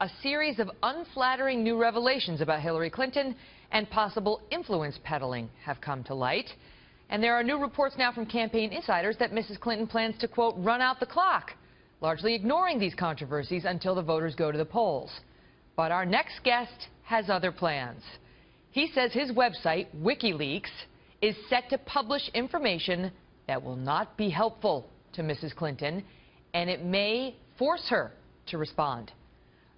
A series of unflattering new revelations about Hillary Clinton and possible influence peddling have come to light. And there are new reports now from campaign insiders that Mrs. Clinton plans to, quote, run out the clock, largely ignoring these controversies until the voters go to the polls. But our next guest has other plans. He says his website, WikiLeaks, is set to publish information that will not be helpful to Mrs. Clinton, and it may force her to respond.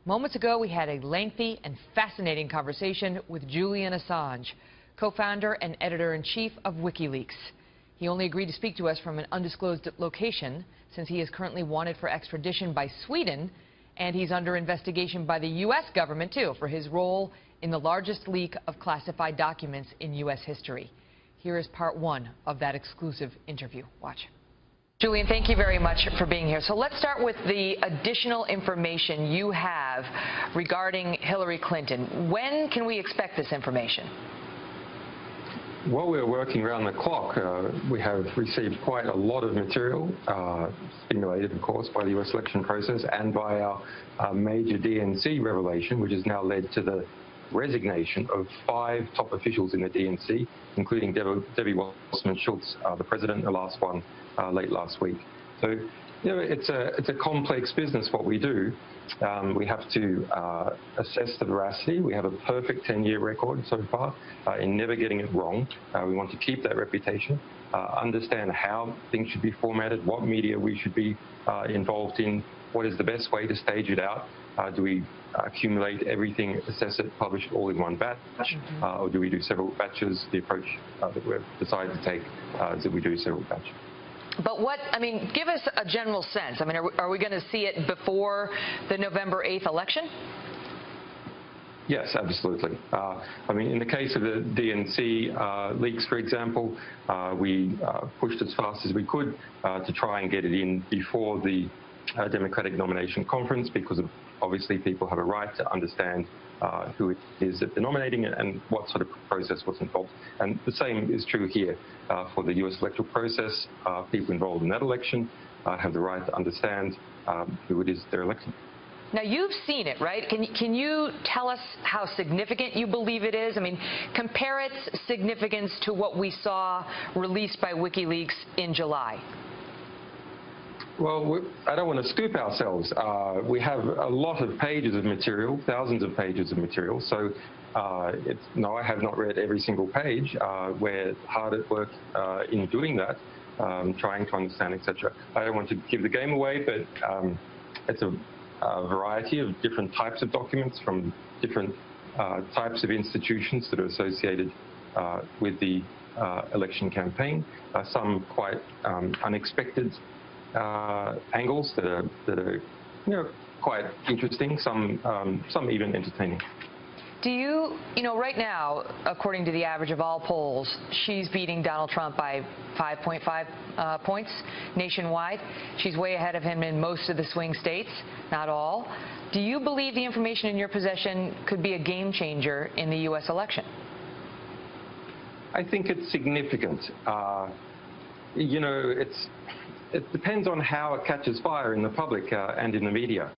Moments ago, we had a lengthy and fascinating conversation with Julian Assange, co-founder and editor-in-chief of WikiLeaks. He only agreed to speak to us from an undisclosed location since he is currently wanted for extradition by Sweden, and he's under investigation by the U.S. government, too, for his role in the largest leak of classified documents in U.S. history. Here is part one of that exclusive interview. Watch. Julian, thank you very much for being here. So let's start with the additional information you have regarding Hillary Clinton. When can we expect this information? Well, we're working around the clock. We have received quite a lot of material, stimulated, of course, by the U.S. election process and by our major DNC revelation, which has now led to the resignation of 5 top officials in the DNC, including Debbie Wasserman Schultz, the president, the last one late last week. So, you know, it's a complex business what we do. We have to assess the veracity. We have a perfect 10-year record so far in never getting it wrong. We want to keep that reputation, understand how things should be formatted, what media we should be involved in, what is the best way to stage it out. Do we accumulate everything, assess it, publish it all in one batch, or do we do several batches? The approach that we've decided to take is that we do several batches. But what, I mean, give us a general sense. I mean, are we going to see it before the November 8th election? Yes, absolutely. I mean, in the case of the DNC leaks, for example, we pushed as fast as we could to try and get it in before the Democratic nomination conference, because obviously people have a right to understand who it is that they're nominating and what sort of process was involved. And the same is true here for the U.S. electoral process. People involved in that election have the right to understand who it is they're electing. Now, you've seen it, right? Can you tell us how significant you believe it is? I mean, compare its significance to what we saw released by WikiLeaks in July. Well, I don't want to scoop ourselves. We have a lot of pages of material, thousands of pages of material. So, no, I have not read every single page. We're hard at work in doing that, trying to understand, etc. I don't want to give the game away, but it's a variety of different types of documents from different types of institutions that are associated with the election campaign. Some quite unexpected angles that are you know, quite interesting, some even entertaining. Do you know, right now, according to the average of all polls, she's beating Donald Trump by 5.5 points nationwide. She's way ahead of him in most of the swing states, not all. Do you believe the information in your possession could be a game changer in the U.S. election? I think it's significant. You know, it depends on how it catches fire in the public and in the media.